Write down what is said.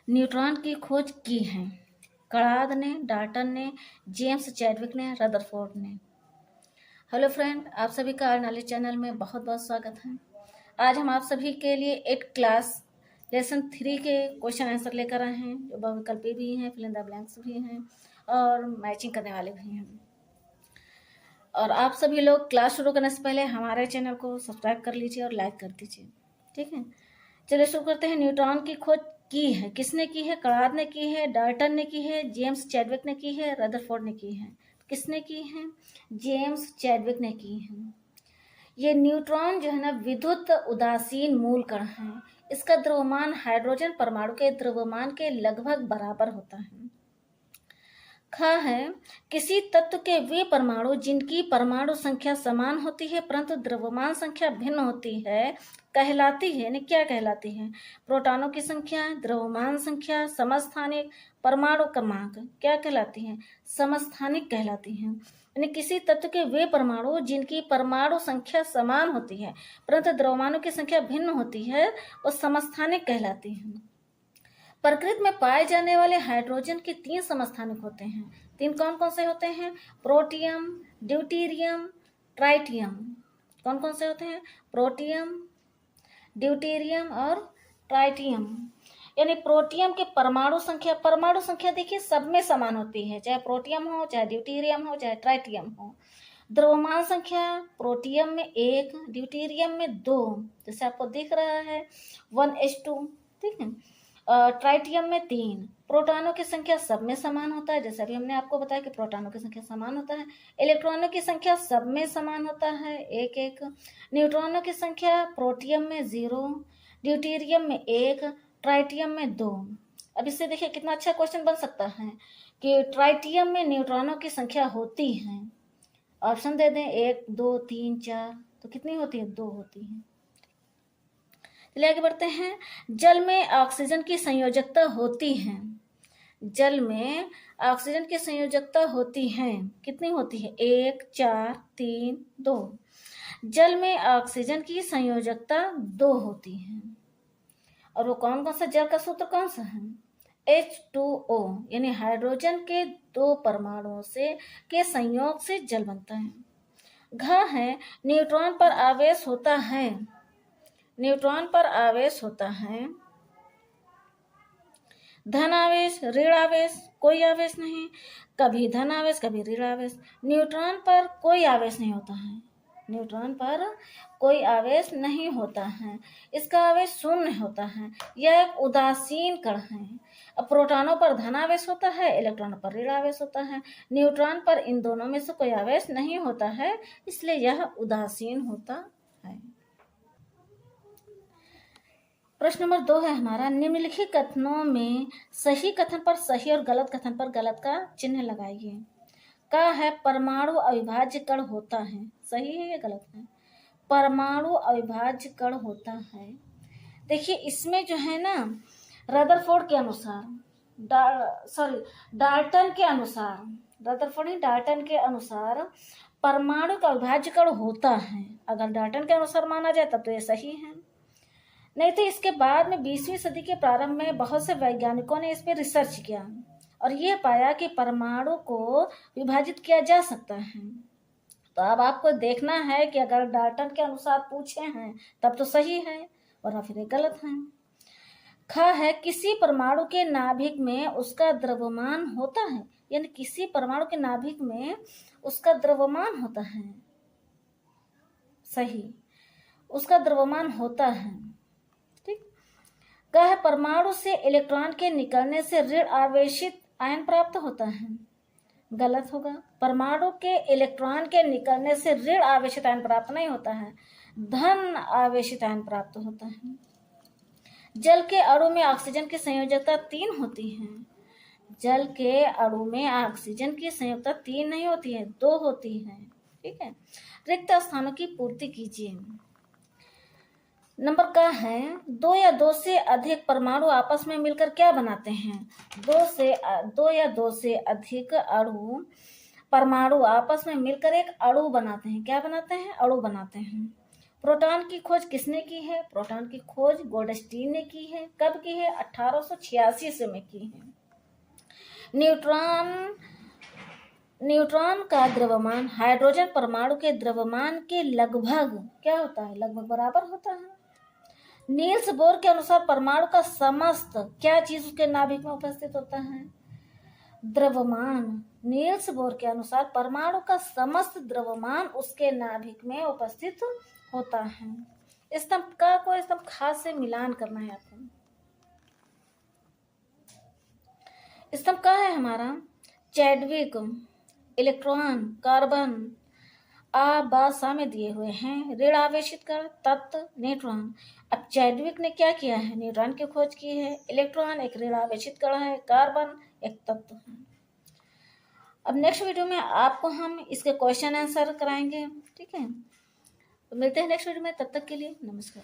Neutron की खोज की है? कणाद ने, डाल्टन ने, जेम्स चैडविक ने, रदरफोर्ड ने। हेलो फ्रेंड, आप सभी का नॉलेज चैनल में बहुत बहुत स्वागत है। आज हम आप सभी के लिए 8 क्लास लेसन 3 के क्वेश्चन आंसर लेकर आए हैं, जो बहुविकल्पी भी हैं, फिल इन द ब्लैंक्स भी हैं और मैचिंग करने वाले भी हैं। और आप सभी लोग क्लास शुरू करने से पहले हमारे चैनल को सब्सक्राइब कर लीजिए और लाइक कर दीजिए, ठीक है। चलिए शुरू करते हैं। न्यूट्रॉन की खोज की है, किसने की है? कणाद ने की है, डाल्टन ने की है, जेम्स चैडविक ने की है, रदरफोर्ड ने की है। किसने की है? जेम्स चैडविक ने की है। ये न्यूट्रॉन जो है ना, विद्युत उदासीन मूल कण है। इसका द्रव्यमान हाइड्रोजन परमाणु के द्रव्यमान के लगभग बराबर होता है। ख है, किसी तत्व के वे परमाणु जिनकी परमाणु संख्या समान होती है परंतु द्रव्यमान संख्या भिन्न होती है कहलाती है। यानी क्या कहलाती है? प्रोटॉनों की संख्या, द्रव्यमान संख्या, समस्थानिक, परमाणु क्रमांक क्या कहलाती है? समस्थानिक कहलाती है। यानी किसी तत्व के वे परमाणु जिनकी परमाणु संख्या समान होती है परंतु द्रव्यमानों की संख्या भिन्न होती है वो समस्थानिक कहलाती है। प्रकृति में पाए जाने वाले हाइड्रोजन के 3 समस्थानिक होते हैं। 3 कौन कौन से होते हैं? Protium, deuterium, tritium. कौन कौन से होते हैं? प्रोटियम, ड्यूटेरियम और ट्राइटियम। यानी प्रोटियम के परमाणु संख्या देखिए सब में समान होती है, चाहे प्रोटियम हो, चाहे ड्यूटेरियम हो, चाहे ट्राइटियम हो। द्रव्यमान संख्या प्रोटियम में 1, ड्यूटेरियम में 2, जैसे आपको दिख रहा है 1:2, ठीक है। ट्राइटियम में 3। प्रोटॉनों की संख्या सब में समान होता है, जैसे अभी हमने आपको बताया कि प्रोटॉनों की संख्या समान होता है। इलेक्ट्रॉनों की संख्या सब में समान होता है, 1-1। न्यूट्रॉनों की संख्या प्रोटियम में 0, ड्यूटेरियम में 1, ट्राइटियम में 2। अब इससे देखिए कितना अच्छा क्वेश्चन बन सकता है कि ट्राइटियम में न्यूट्रॉनों की संख्या होती है। ऑप्शन दे दें 1, 2, 3, 4, तो कितनी होती है? 2 होती है। चलिए आगे बढ़ते हैं। जल में ऑक्सीजन की संयोजकता होती है। जल में ऑक्सीजन की संयोजकता होती है, कितनी होती है? 1, 4, 3, 2। जल में ऑक्सीजन की संयोजकता 2 होती है। और वो कौन कौन सा जल का सूत्र कौन सा है? H2O, यानी हाइड्रोजन के 2 परमाणुओं से के संयोग से जल बनता है। घ है, न्यूट्रॉन पर आवेश होता है। न्यूट्रॉन पर आवेश होता है धन आवेश, ऋण आवेश, कोई आवेश नहीं। कभी धन आवेश, कभी ऋण आवेश। न्यूट्रॉन पर कोई आवेश नहीं होता है। न्यूट्रॉन पर कोई आवेश नहीं होता है, इसका आवेश शून्य होता है। यह एक उदासीन कण है। अब प्रोटॉनों पर धन आवेश होता है, इलेक्ट्रॉनों पर ऋण आवेश होता है। न्यूट्रॉन पर इन दोनों में से कोई आवेश नहीं होता है, इसलिए यह उदासीन होता है। प्रश्न नंबर 2 है हमारा, निम्नलिखित कथनों में सही कथन पर सही और गलत कथन पर गलत का चिन्ह लगाइए। का है, परमाणु अविभाज्य कण होता है। सही है या गलत है? परमाणु अविभाज्य कण होता है। देखिए इसमें जो है ना, रदरफोर्ड के अनुसार, डाल्टन के अनुसार, रदरफोर्ड नहीं डाल्टन के अनुसार परमाणु का अविभाज्य कण होता है। अगर डाल्टन के अनुसार माना जाए तब तो ये सही है, नहीं तो इसके बाद में 20वीं सदी के प्रारंभ में बहुत से वैज्ञानिकों ने इस पर रिसर्च किया और ये पाया कि परमाणु को विभाजित किया जा सकता है। तो अब आपको देखना है कि अगर डाल्टन के अनुसार पूछे हैं तब तो सही है, वरना फिर ये गलत है। ख है, किसी परमाणु के नाभिक में उसका द्रव्यमान होता है। यानी किसी परमाणु के नाभिक में उसका द्रव्यमान होता है। सही, उसका द्रव्यमान होता है। कह, परमाणु से इलेक्ट्रॉन के निकलने से ऋण आवेशित आयन प्राप्त होता है। गलत होगा। परमाणु के इलेक्ट्रॉन के निकलने से ऋण आवेशित आयन प्राप्त नहीं होता है, धन आवेशित आयन प्राप्त होता है। जल के अणु में ऑक्सीजन की संयोजकता 3 होती है। जल के अणु में ऑक्सीजन की संयोजकता 3 नहीं होती है, 2 होती है, ठीक है। रिक्त स्थानों की पूर्ति कीजिए। नंबर का है, 2 या 2 से अधिक परमाणु आपस में मिलकर क्या बनाते हैं? 2 या 2 से अधिक परमाणु आपस में मिलकर एक अणु बनाते हैं। क्या बनाते हैं? अणु बनाते हैं। प्रोटॉन की खोज किसने की है? प्रोटॉन की खोज गोल्डस्टीन ने की है। कब की है? 1886 ईस्वी में की है। न्यूट्रॉन का द्रव्यमान हाइड्रोजन परमाणु के द्रव्यमान के लगभग क्या होता है? लगभग बराबर होता है। नील्स बोर के अनुसार परमाणु का समस्त क्या चीज उसके नाभिक में उपस्थित होता है? द्रव्यमान। नील्स बोर के अनुसार परमाणु का समस्त द्रव्यमान उसके नाभिक में उपस्थित होता है। स्तंभ का कोई स्तंभ खास से मिलान करना है आपको। स्तंभ का है हमारा चैडविक, इलेक्ट्रॉन, कार्बन, सा में दिए हुए हैं। ऋण आवेशित कण तत्व न्यूट्रॉन। अब चैडविक ने क्या किया है? न्यूट्रॉन की खोज की है। इलेक्ट्रॉन एक ऋण आवेशित कण है। कार्बन एक तत्व है। अब नेक्स्ट वीडियो में आपको हम इसके क्वेश्चन आंसर कराएंगे। ठीक है, तो मिलते हैं नेक्स्ट वीडियो में। तब तक के लिए नमस्कार।